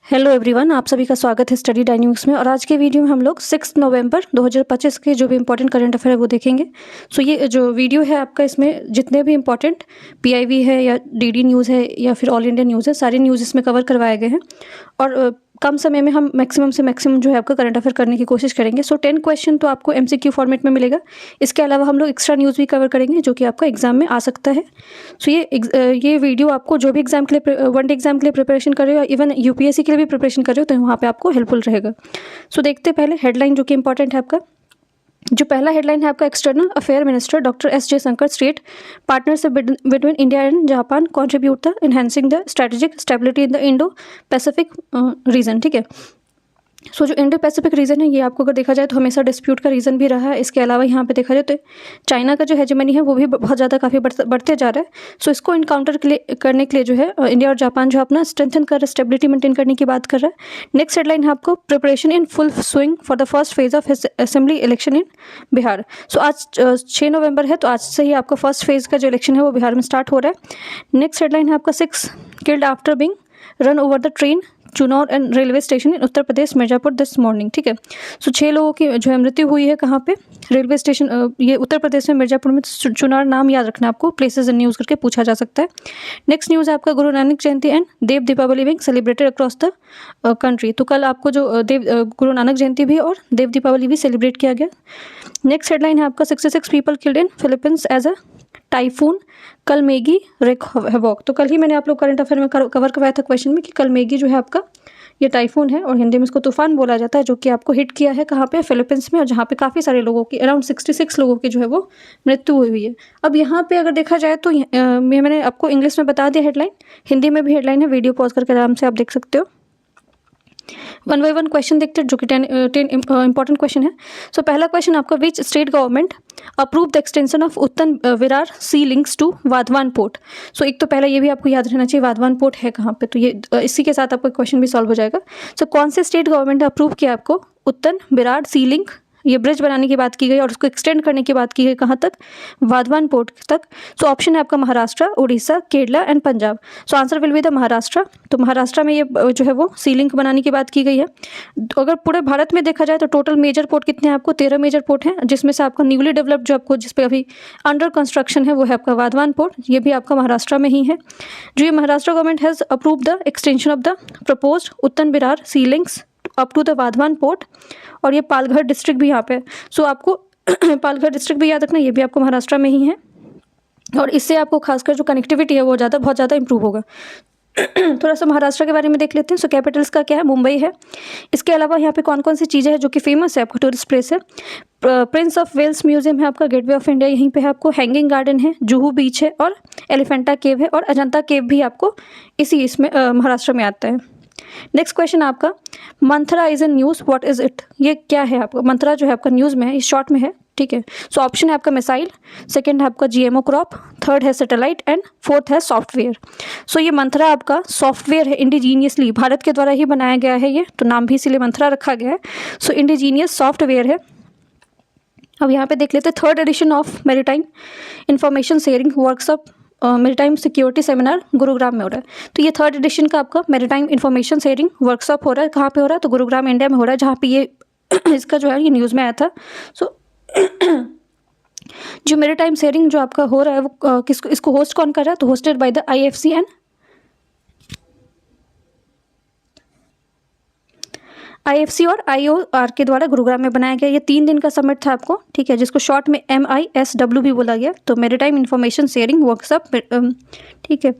Hello everyone, आप सभी का स्वागत है स्टडी डायनेमिक्स में। और आज के वीडियो में हम लोग 6 नवंबर 2025 के जो भी इंपॉर्टेंट करंट अफेयर है वो देखेंगे। सो ये जो वीडियो है आपका, इसमें जितने भी इंपॉर्टेंट पीआईबी है या डीडी न्यूज़ है या फिर ऑल इंडिया न्यूज़ है, सारी न्यूज़ इसमें कवर करवाए गए हैं। और कम समय में हम मैक्सिमम से मैक्सिमम जो है आपका करंट अफेयर करने की कोशिश करेंगे। सो 10 क्वेश्चन तो आपको एमसीक्यू फॉर्मेट में मिलेगा। इसके अलावा हम लोग एक्स्ट्रा न्यूज़ भी कवर करेंगे जो कि आपका एग्जाम में आ सकता है। सो ये वीडियो आपको जो भी एग्जाम के लिए वन डे एग्जाम के लिए प्रिपरेशन कर रहे हो, इवन यूपीएससी के लिए भी प्रिपरेशन कर रहे हो, तो वहाँ पे आपको हेल्पफुल रहेगा। सो देखते हैं पहले हेडलाइन जो कि इंपॉर्टेंट है आपका। जो पहला हेडलाइन है आपका, external affair minister doctor S Jaishankar state partnership between India and Japan contribute the enhancing the strategic stability in the Indo Pacific region. ठीक है। सो जो इंडो पैसिफिक रीजन है, ये आपको अगर देखा जाए तो हमेशा डिस्प्यूट का रीजन भी रहा है। इसके अलावा यहाँ पे देखा जाए तो चाइना का जो हेजेमनी है वो भी बहुत ज़्यादा काफ़ी बढ़ते जा रहा है। सो इसको इनकाउंटर करने के लिए जो है इंडिया और जापान जो अपना स्ट्रेंथन कर, स्टेबिलिटी मेंटेन करने की बात कर रहा है। नेक्स्ट हेडलाइन है आपको, preparation in full swing for the first phase of assembly election in Bihar. So आज 6 नवंबर है, तो आज से ही आपका फर्स्ट फेज का जो इलेक्शन है वो बिहार में स्टार्ट हो रहा है। नेक्स्ट हेडलाइन है आपका, 6 killed after being run over the train Chunar and railway station in Uttar Pradesh Mirzapur this morning. ठीक है। सो 6 लोगों की जो है मृत्यु हुई है। कहाँ पे? रेलवे स्टेशन, ये उत्तर प्रदेश में मिर्जापुर में। चुनार नाम याद रखना आपको, प्लेसेस इन न्यूज़ करके पूछा जा सकता है। नेक्स्ट न्यूज़ है आपका, Guru Nanak Jayanti and Dev Deepawali being celebrated across the country. तो कल आपको जो गुरु नानक जयंती भी और देव दीपावली भी सेलिब्रेट किया गया। नेक्स्ट हेडलाइन है आपका, 66 people killed in Philippines as a typhoon Kalmaegi wreak havoc. तो कल ही मैंने आप लोग करंट अफेयर में कवर करवाया था क्वेश्चन में कि कल मेगी जो है आपका ये टाइफून है, और हिंदी में इसको तूफान बोला जाता है, जो कि आपको हिट किया है कहाँ पे? फिलीपींस में, और जहाँ पे काफ़ी सारे लोगों की, अराउंड 66 लोगों की जो है वो मृत्यु हुई है। अब यहाँ पे अगर देखा जाए तो मैंने आपको इंग्लिश में बता दिया हेडलाइन, हिंदी में भी हेडलाइन है, वीडियो पॉज करके आराम से आप देख सकते हो। वन बाई वन क्वेश्चन देखते हैं, जो कि 10 इंपॉर्टेंट क्वेश्चन है। सो पहला क्वेश्चन आपका, which state government approve the extension of Uttan Virar sea links to Vadhavan port. So एक तो पहला ये भी आपको याद रहना चाहिए, वाधवान पोर्ट है कहाँ पे, तो ये इसी के साथ आपका क्वेश्चन भी सॉल्व हो जाएगा। सो कौन से स्टेट गवर्नमेंट ने अप्रूव किया आपको उत्तन विरार सी लिंक, ये ब्रिज बनाने की बात की गई और उसको एक्सटेंड करने की बात की गई कहाँ तक? वाधवान पोर्ट तक। सो ऑप्शन है आपका Maharashtra, Orissa, Kerala and Punjab. So answer will be the Maharashtra. तो महाराष्ट्र में ये जो है वो सी लिंक बनाने की बात की गई है। तो अगर पूरे भारत में देखा जाए तो टोटल मेजर पोर्ट कितने हैं आपको? 13 मेजर पोर्ट हैं, जिसमें से आपका न्यूली डेवलप्ड जो आपको जिसपे अभी अंडर कंस्ट्रक्शन है वो है आपका वाधवान पोर्ट। ये भी आपका महाराष्ट्र में ही है। जो ये Maharashtra government has approve the extension of the proposed Uttan Virar sea links up to the Wadhwan port. और ये पालघर डिस्ट्रिक्ट भी यहाँ पे। सो आपको पालघर डिस्ट्रिक्ट भी याद रखना, ये भी आपको महाराष्ट्र में ही है। और इससे आपको खासकर जो कनेक्टिविटी है वो बहुत ज़्यादा इंप्रूव होगा। थोड़ा सा महाराष्ट्र के बारे में देख लेते हैं। सो कैपिटल्स का क्या है? मुंबई है। इसके अलावा यहाँ पे कौन कौन सी चीज़ें हैं जो कि फेमस है आपका टूरिस्ट प्लेस है? प्रिंस ऑफ वेल्स म्यूजियम है आपका, गेटवे ऑफ इंडिया यहीं पे है आपको, हैंगिंग गार्डन है, जुहू बीच है, और एलिफेंटा केव है, और अजंता केव भी आपको इसी इसमें महाराष्ट्र में आता है। नेक्स्ट क्वेश्चन आपका, Manthara is in news, what is it? ये क्या है आपका? मंथरा जो है आपका न्यूज़ में है, इस शॉर्ट में है। ठीक है। सो ऑप्शन है आपका मिसाइल, सेकंड है आपका जीएमओ क्रॉप, थर्ड है सैटेलाइट एंड फोर्थ है सॉफ्टवेयर। सो ये मंथरा आपका सॉफ्टवेयर है, इंडिजीनियसली भारत के द्वारा ही बनाया गया है ये, तो नाम भी इसीलिए मंथरा रखा गया है। सो इंडिजीनियस सॉफ्टवेयर है। अब यहाँ पे देख लेते हैं, third edition of maritime information sharing workshop maritime security seminar Gurugram में हो रहा है। तो ये थर्ड एडिशन का आपका मैरीटाइम इंफॉर्मेशन शेयरिंग वर्कशॉप हो रहा है। कहाँ पे हो रहा है? तो गुरुग्राम इंडिया में हो रहा है, जहाँ पे ये इसका जो है ये न्यूज़ में आया था। सो जो मैरीटाइम शेयरिंग जो आपका हो रहा है वो किसको, इसको होस्ट कौन कर रहा है? तो hosted by the IFC and IFC और आईओआर के द्वारा गुरुग्राम में बनाया गया। ये 3 दिन का समिट था आपको। ठीक है, जिसको शॉर्ट में MISW भी बोला गया। तो मैरीटाइम इंफॉर्मेशन शेयरिंग वर्कशॉप। ठीक है।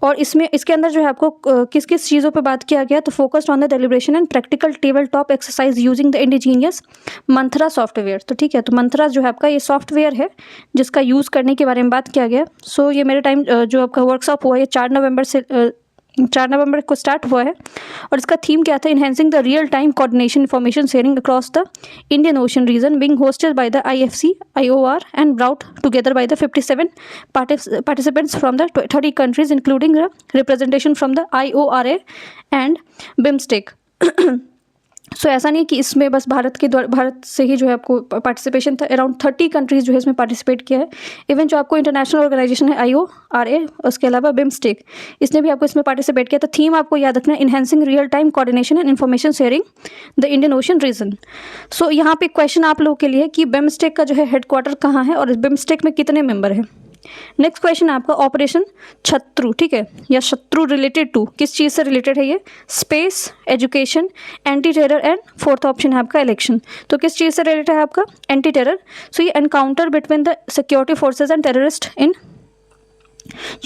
और इसमें इसके अंदर जो है आपको किस किस चीज़ों पे बात किया गया? तो focused on the deliberation and practical table top exercise using the indigenous Manthara software. तो ठीक है, तो मंथरा जो है आपका ये सॉफ्टवेयर है जिसका यूज़ करने के बारे में बात किया गया। सो ये मैरीटाइम जो आपका वर्कशॉप हुआ, ये 4 नवंबर को स्टार्ट हुआ है। और इसका थीम क्या था? Enhancing the real time coordination information sharing across the Indian ocean region, being hosted by the IFC, IOR and brought together by the 57 participants from the 30 countries including the representation from the IORA and BIMSTEC। So ऐसा नहीं कि इसमें बस भारत से ही जो है आपको participation था, अराउंड 30 कंट्रीज़ जो है इसमें पार्टिसिपेट किया है। इवन जो आपको इंटरनेशनल ऑर्गेनाइजेशन है IORA, उसके अलावा बिम्स्टेक, इसने भी आपको इसमें पार्टिसिपेट किया था। थीम आपको याद रखना है, enhancing real time coordination and information sharing the Indian ocean region. So यहाँ पे क्वेश्चन आप लोगों के लिए कि बिम्स्टेक का जो है हेडक्वार्टर कहाँ है और बिम्स्टेक में कितने मेंबर हैं। नेक्स्ट क्वेश्चन आपका ऑपरेशन शत्रु, ठीक है, या शत्रु रिलेटेड टू, किस चीज़ से रिलेटेड है ये, space, education, anti terror and fourth option है आपका इलेक्शन। तो किस चीज़ से रिलेटेड है आपका, एंटी टेरर। सो ये encounter between the security forces and terrorist in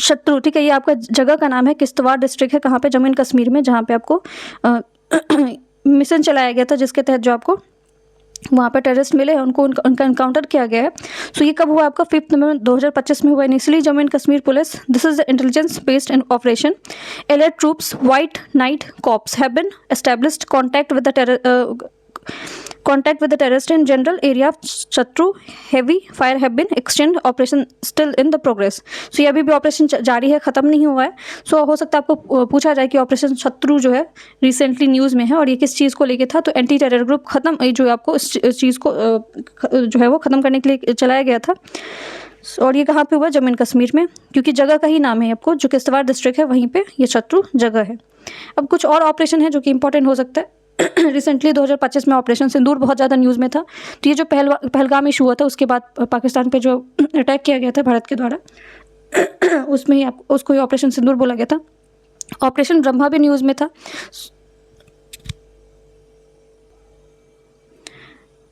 Chhatru, ठीक है, ये आपका जगह का नाम है, किश्तवाड़ डिस्ट्रिक्ट है, कहाँ पे, जम्मू एंड कश्मीर में, जहाँ पे आपको मिशन चलाया गया था जिसके तहत जो आपको वहाँ पर टेररिस्ट मिले हैं, उनका एनकाउंटर किया गया है। सो ये कब हुआ आपका, 5 नवंबर 2025 में हुआ। Initially Jammu and Kashmir police, this is the intelligence based in operation, elite troops, White Knight Corps have been established contact with the terrorist in general area of शत्रु, heavy fire have been extended, operation still in the progress। सो ये अभी भी operation जारी है, ख़त्म नहीं हुआ है। सो हो सकता है आपको पूछा जाए कि ऑपरेशन शत्रु जो है रिसेंटली न्यूज़ में है और ये किस चीज़ को लेके था, तो एंटी टेरर ग्रुप ख़त्म, जो आपको इस चीज़ को जो है वो ख़त्म करने के लिए चलाया गया था। और ये कहाँ पे हुआ, जम्मू एंड कश्मीर में, क्योंकि जगह का ही नाम है आपको, जो किश्तवाड़ डिस्ट्रिक्ट है वहीं पे ये शत्रु जगह है। अब कुछ और ऑपरेशन है जो कि इंपॉर्टेंट हो सकता है। रिसेंटली 2025 में ऑपरेशन सिंदूर बहुत ज़्यादा न्यूज़ में था। तो ये जो पहलगाम इशू हुआ था उसके बाद पाकिस्तान पे जो अटैक किया गया था भारत के द्वारा, उसमें ही उसको ही ऑपरेशन सिंदूर बोला गया था। ऑपरेशन ब्रह्मा भी न्यूज़ में था।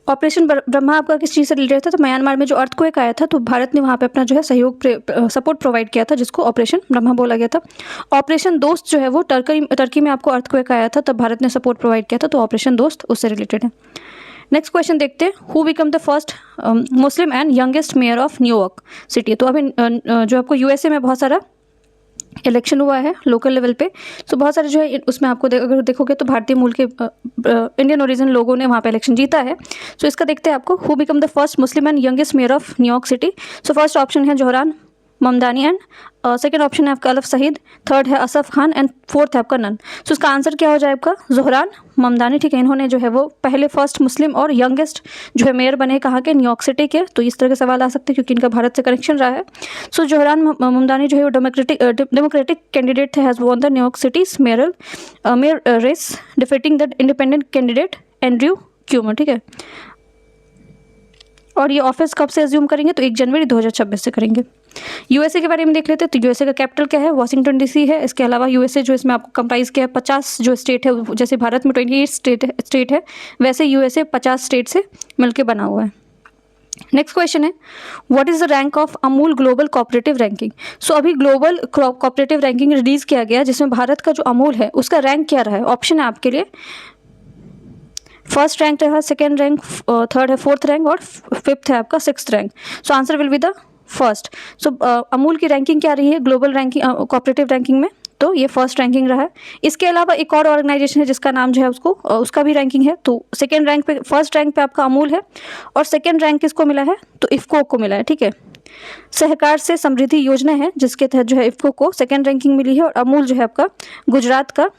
ऑपरेशन ब्रह्मा आपका किस चीज़ से रिलेटेड था, तो म्यांमार में जो अर्थक्वेक आया था तो भारत ने वहाँ पे अपना जो है सहयोग सपोर्ट प्रोवाइड किया था, जिसको ऑपरेशन ब्रह्मा बोला गया था। ऑपरेशन दोस्त जो है वो टर्की में आपको अर्थक्वेक आया था, तब भारत ने सपोर्ट प्रोवाइड किया था, तो ऑपरेशन दोस्त उससे रिलेटेड है। नेक्स्ट क्वेश्चन देखते हैं, who become the first Muslim and youngest mayor of New York city. तो अभी जो आपको USA में बहुत सारा इलेक्शन हुआ है लोकल लेवल पे, तो बहुत सारे जो है उसमें आपको अगर देखोगे तो भारतीय मूल के इंडियन ओरिजिन लोगों ने वहाँ पे इलेक्शन जीता है। सो इसका देखते हैं आपको, who become the first Muslim and youngest mayor of New York city. So first option है Zohran Mamdani and second option है आपका अलफ सईद, थर्ड है असफ खान एंड फोर्थ है आपका नन। सो इसका आंसर क्या हो जाए आपका, जोहरान ममदानी, ठीक है। इन्होंने जो है वो पहले फर्स्ट मुस्लिम और यंगेस्ट जो है मेयर बने कहाँ के, न्यूयॉर्क सिटी के। तो इस तरह के सवाल आ सकते हैं क्योंकि इनका भारत से कनेक्शन रहा है। सो जोहरान ममदानी जो है वो डेमोक्रेटिक कैंडिडेट थे, has won the New York city's mayor race defeating the independent candidate Andrew Cuomo, ठीक है। और ये ऑफिस कब से एज्यूम करेंगे, तो 1 जनवरी 2026 से करेंगे। USA के बारे में देख लेते हैं, तो USA का कैपिटल क्या है, वाशिंगटन DC है। इसके अलावा USA जो इसमें आपको कंप्राइज किया है 50 जो स्टेट है, जैसे भारत में 28 स्टेट है, वैसे USA 50 स्टेट से मिलकर बना हुआ है। नेक्स्ट क्वेश्चन है, what is the rank of Amul global cooperative ranking. So अभी ग्लोबल कोऑपरेटिव रैंकिंग रिलीज किया गया, जिसमें भारत का जो अमूल है उसका रैंक क्या रहा है। ऑप्शन है आपके लिए, फर्स्ट रैंक रहा, सेकेंड रैंक, थर्ड है फोर्थ रैंक और फिफ्थ है आपका 6th rank. So answer will be the first. So Amul की रैंकिंग क्या रही है ग्लोबल रैंकिंग कोऑपरेटिव रैंकिंग में, तो ये फर्स्ट रैंकिंग रहा है। इसके अलावा एक और ऑर्गेनाइजेशन है जिसका नाम जो है उसका भी रैंकिंग है। तो सेकेंड रैंक पे, फर्स्ट रैंक पे आपका अमूल है और सेकेंड रैंक किसको मिला है, तो इफ्को को मिला है, ठीक है। सहकार से समृद्धि योजना है जिसके तहत जो है इफ्को को सेकेंड रैंकिंग मिली है, और अमूल जो है आपका गुजरात का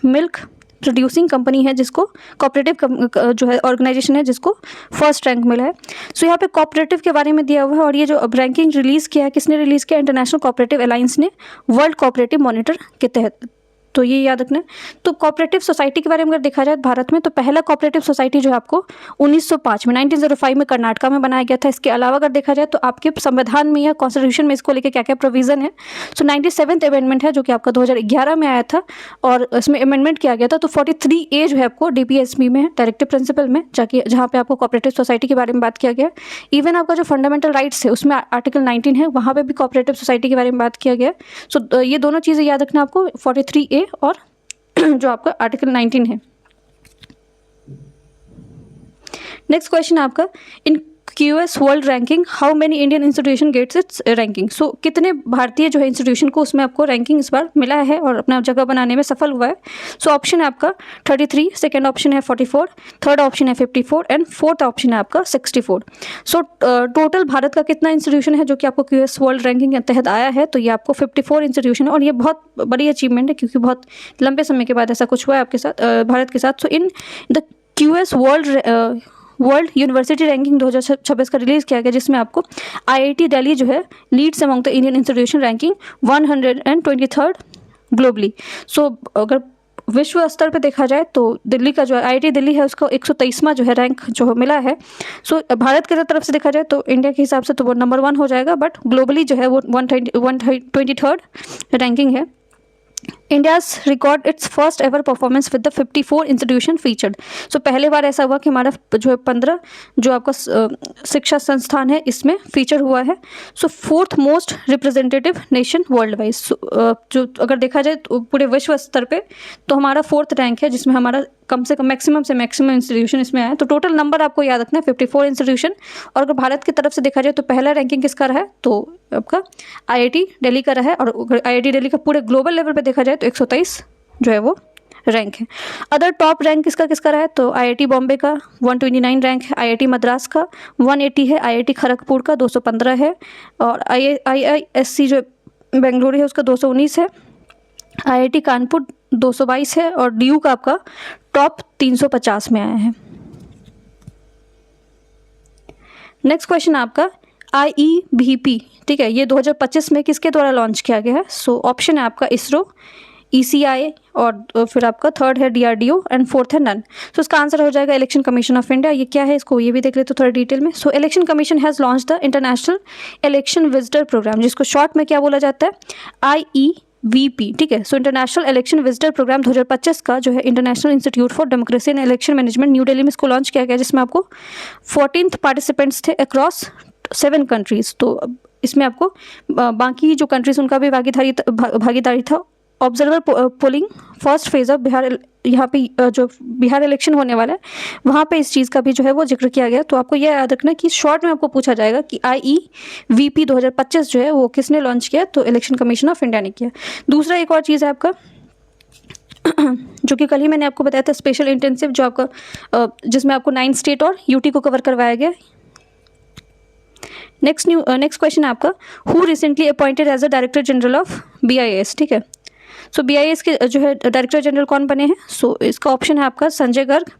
मिल्क प्रोड्यूसिंग कंपनी है, जिसको कोऑपरेटिव जो है ऑर्गेनाइजेशन है जिसको फर्स्ट रैंक मिला है। सो यहाँ पे कोऑपरेटिव के बारे में दिया हुआ है, और ये जो अब रैंकिंग रिलीज़ किया है किसने रिलीज़ किया, इंटरनेशनल कोऑपरेटिव अलायंस ने वर्ल्ड कोऑपरेटिव मॉनिटर के तहत। तो ये याद रखना है। तो कोऑपरेटिव सोसाइटी के बारे में अगर देखा जाए भारत में, तो पहला कोऑपरेटिव सोसाइटी जो है आपको 1905 में 1905 में कर्नाटका में बनाया गया था। इसके अलावा अगर देखा जाए तो आपके संविधान में या कॉन्स्टिट्यूशन में इसको लेकर क्या क्या प्रोविजन है। सो 97th अमेंडमेंट है जो कि आपका 2011 में आया था, और इसमें अमेंडमेंट किया गया था। तो 43A जो है आपको DPSP में है, डायरेक्टिव प्रिंसिपल में, जहाँ पे आपको कोऑपरेटिव सोसाइटी के बारे में बात किया गया। इवन आपका जो फंडामेंटल राइट्स है उसमें आर्टिकल 19 है, वहाँ पे भी कोऑपरेटिव सोसाइटी के बारे में बात किया गया। सो ये दोनों चीज़ें याद रखना आपको, 43A और जो आपका आर्टिकल 19 है। नेक्स्ट क्वेश्चन आपका, in QS world ranking, how many Indian institution gets its ranking. So कितने भारतीय जो है इंस्टीट्यूशन को उसमें आपको रैंकिंग इस बार मिला है और अपना जगह बनाने में सफल हुआ है। सो ऑप्शन है आपका 33, सेकेंड ऑप्शन है 44, थर्ड ऑप्शन है 54 एंड फोर्थ ऑप्शन है आपका 64। सो टोटल भारत का कितना इंस्टीट्यूशन है जो कि आपको QS वर्ल्ड रैंकिंग के तहत आया है, तो ये आपको 54 इंस्टीट्यूशन है और ये बहुत बड़ी अचीवमेंट है क्योंकि बहुत लंबे समय के बाद ऐसा कुछ हुआ है आपके साथ, भारत के साथ। So in the QS world university ranking 2026 का रिलीज़ किया गया, जिसमें आपको IIT दिल्ली जो है leads among the Indian institution ranking 123rd globally. So अगर विश्व स्तर पे देखा जाए तो दिल्ली का जो IIT दिल्ली है उसको 123वां जो है रैंक जो मिला है। सो भारत की तरफ से देखा जाए तो इंडिया के हिसाब से तो वो नंबर 1 हो जाएगा, बट ग्लोबली जो है वो 123rd रैंकिंग है। India's record its first ever performance with the 54 institution featured. So पहले बार ऐसा हुआ कि हमारा जो है 15 जो आपका शिक्षा संस्थान है इसमें फीचर हुआ है। So fourth most representative nation world wise, जो अगर देखा जाए तो पूरे विश्व स्तर पे तो हमारा 4th रैंक है, जिसमें हमारा कम से कम मैक्सिमम से मैक्सिमम इंस्टीट्यूशन इसमें आया। तो टोटल नंबर आपको याद रखना है 54 इंस्टीट्यूशन। और अगर भारत की तरफ से देखा जाए तो पहला रैंकिंग किसका रहा है, तो आपका IIT दिल्ली का रहा है। और अगर IIT दिल्ली का पूरे ग्लोबल लेवल पे देखा जाए तो 123 जो है वो रैंक है। अदर टॉप रैंक किसका किसका रहा है, तो IIT बॉम्बे का 129 रैंक है, IIT मद्रास का 180 है, IIT खड़गपुर का 215 है, और IISc जो बेंगलुरु है उसका 219 है, IIT कानपुर 222 है, और DU का आपका टॉप 350 में आया है। नेक्स्ट क्वेश्चन आपका IEBP, ठीक है, ये 2025 में किसके द्वारा लॉन्च किया गया है। सो ऑप्शन है आपका इसरो, ECI, और फिर आपका थर्ड है DRDO एंड फोर्थ है नन। सो इसका आंसर हो जाएगा इलेक्शन कमीशन ऑफ इंडिया। ये क्या है इसको ये भी देख लेते तो थोड़ा डिटेल में। So election commission has launch the international election visitor programme, जिसको शॉर्ट में क्या बोला जाता है, IEVP, ठीक है। So international election visitor programme 2025 का जो है international institute for democracy and election management new Delhi में इसको लॉन्च किया गया, जिसमें आपको 14th पार्टिसिपेंट्स थे अक्रॉस 7 कंट्रीज़। तो इसमें आपको बाकी जो कंट्रीज़ उनका भी भागीदारी था। Observer polling first phase of Bihar, यहाँ पे जो बिहार इलेक्शन होने वाला है वहाँ पे इस चीज़ का भी जो है वो जिक्र किया गया। तो आपको यह याद रखना कि शॉर्ट में आपको पूछा जाएगा कि IEVP 2025 जो है वो किसने लॉन्च किया, तो इलेक्शन कमीशन ऑफ इंडिया ने किया। दूसरा एक और चीज़ है आपका जो कि कल ही मैंने आपको बताया था, स्पेशल इंटेंसिव जो आपका जिसमें आपको 9 स्टेट और UT को कवर करवाया गया। नेक्स्ट क्वेश्चन है आपका who recently appointed as a director general of BIS, ठीक है। सो BIS के जो है डायरेक्टर जनरल कौन बने हैं, सो इसका ऑप्शन है आपका संजय गर्ग,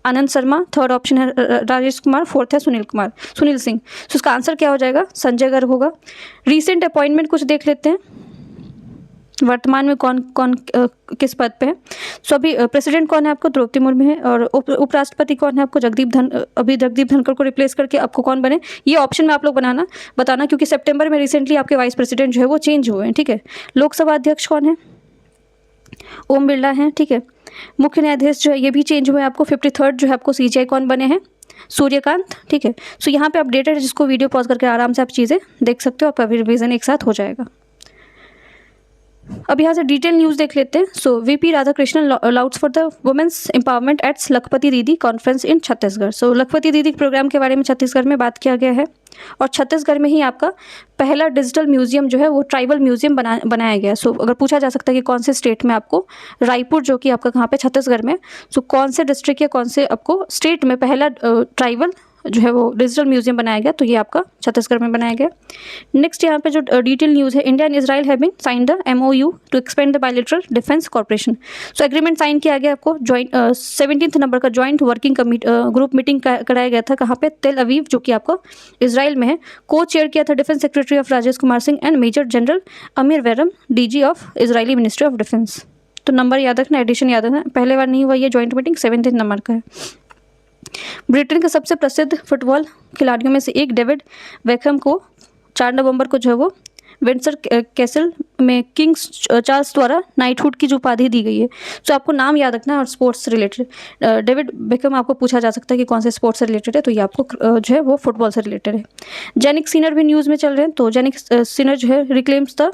आनंद शर्मा, थर्ड ऑप्शन है राजेश कुमार, फोर्थ है सुनील सिंह। सो इसका आंसर क्या हो जाएगा, संजय गर्ग होगा। रीसेंट अपॉइंटमेंट कुछ देख लेते हैं, वर्तमान में कौन कौन किस पद पे है। सो अभी प्रेसिडेंट कौन है आपको, द्रौपदी मुर्मू है, और उपराष्ट्रपति कौन है आपको, जगदीप धनखड़ को रिप्लेस करके आपको कौन बने, ये ऑप्शन में आप लोग बताना क्योंकि सितंबर में रिसेंटली आपके वाइस प्रेसिडेंट जो है वो चेंज हुए हैं, ठीक है। लोकसभा अध्यक्ष कौन है, ओम बिरला हैं, ठीक है। मुख्य न्यायाधीश जो है ये भी चेंज हुए, आपको 53rd जो है आपको CJI कौन बने हैं, सूर्यकांत, ठीक है। सो यहाँ पे अपडेटेड है, जिसको वीडियो पॉज करके आराम से आप चीज़ें देख सकते हो, आपका रिवीजन एक साथ हो जाएगा। अब यहाँ से डिटेल न्यूज़ देख लेते हैं। So VP Radhakrishnan lauds for the women's empowerment at Lakhpati Didi conference in Chhattisgarh. सो लखपति दीदी प्रोग्राम के बारे में छत्तीसगढ़ में बात किया गया है, और छत्तीसगढ़ में ही आपका पहला डिजिटल म्यूजियम जो है वो ट्राइबल म्यूजियम बनाया गया। सो अगर पूछा जा सकता है कि कौन से स्टेट में, आपको रायपुर जो कि आपका कहाँ पे छत्तीसगढ़ में, सो कौन से डिस्ट्रिक्ट या कौन से आपको स्टेट में पहला ट्राइबल जो है वो डिजिटल म्यूजियम बनाया गया, तो ये आपका छत्तीसगढ़ में बनाया गया। नेक्स्ट यहाँ पे जो डिटेल न्यूज़ है, India and Israel have been sign the MOU to expand the bilateral defence corporation. So agreement sign किया गया, आपको 17th नंबर का जॉइंट वर्किंग ग्रुप मीटिंग कराया गया था, कहाँ पे, तेल अवीव जो कि आपको इसराइल में है। को चेयर किया था defence secretary of Rajesh Kumar Singh and major general Amir Baram DG of Israeli ministry of defence. तो नंबर याद रखना, एडिशन याद रखना, पहले बार नहीं हुआ ये जॉइंट मीटिंग, 17th नंबर का है। ब्रिटेन के सबसे प्रसिद्ध फुटबॉल खिलाड़ियों में से एक डेविड बेकहम को 4 नवंबर को जो है वो विंडसर कैसल में किंग चार्ल्स द्वारा नाइटहुड की जो उपाधि दी गई है। तो आपको नाम याद रखना है और स्पोर्ट्स से रिलेटेड। डेविड बेकहम आपको पूछा जा सकता है कि कौन से स्पोर्ट्स से रिलेटेड है, तो ये आपको जो है वो फुटबॉल से रिलेटेड है। जेनिक सिनर भी न्यूज़ में चल रहे हैं, तो जेनिक सिनर जो है reclaims the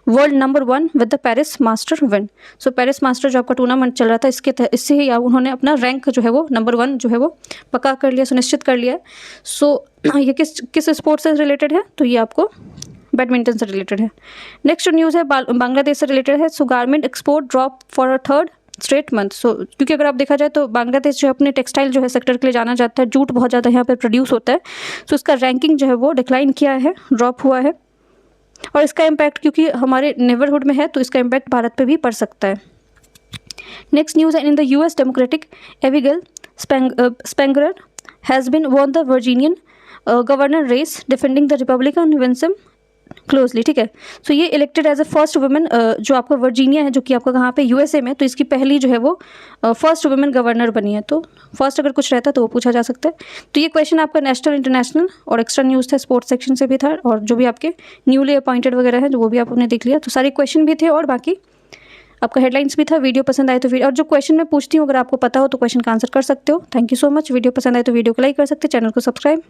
world number 1 with the Paris master win. So Paris master जो आपका टूर्नामेंट चल रहा था, इससे ही उन्होंने अपना रैंक जो है वो नंबर 1 जो है वो पक्का कर लिया, सुनिश्चित कर लिया। सो ये किस स्पोर्ट्स से रिलेटेड है, तो ये आपको बैडमिंटन से रिलेटेड है। नेक्स्ट न्यूज़ है बांग्लादेश से रिलेटेड है। So garment export drop for a third straight month. So क्योंकि अगर आप देखा जाए तो बांग्लादेश जो है अपने टेक्सटाइल जो है सेक्टर के लिए जाना जाता है, जूट बहुत ज़्यादा यहाँ पर प्रोड्यूस होता है। सो इसका रैंकिंग जो है वो डिक्लाइन किया है, ड्रॉप हुआ है। और इसका इम्पैक्ट क्योंकि हमारे नेबरहुड में है, तो इसका इम्पैक्ट भारत पे भी पड़ सकता है। नेक्स्ट न्यूज़ है, in the US democratic Abigail Spanberger has been won the Virginian governor race defending the Republican Winsome closely. ठीक है, सो ये elected as a first women, जो आपका वर्जीनिया है जो कि आपका कहाँ पे यूएसए में, तो इसकी पहली जो है वो फर्स्ट वुमेन गवर्नर बनी है। तो फर्स्ट अगर कुछ रहता तो वो पूछा जा सकता है। तो ये क्वेश्चन आपका नेशनल, इंटरनेशनल और एक्स्ट्रा न्यूज़ था, स्पोर्ट्स सेक्शन से भी था, और जो भी आपके न्यूली अपॉइंटेड वगैरह है, जो वो भी आपने देख लिया। तो सारे क्वेश्चन भी थे और बाकी आपका हेडलाइंस भी था। वीडियो पसंद आए तो वीडियो, और जो क्वेश्चन मैं पूछती हूँ अगर आपको पता हो तो क्वेश्चन का आंसर कर सकते हो। Thank you so much. Video पसंद आए तो वीडियो को लाइक कर सकते हैं, चैनल को सब्सक्राइब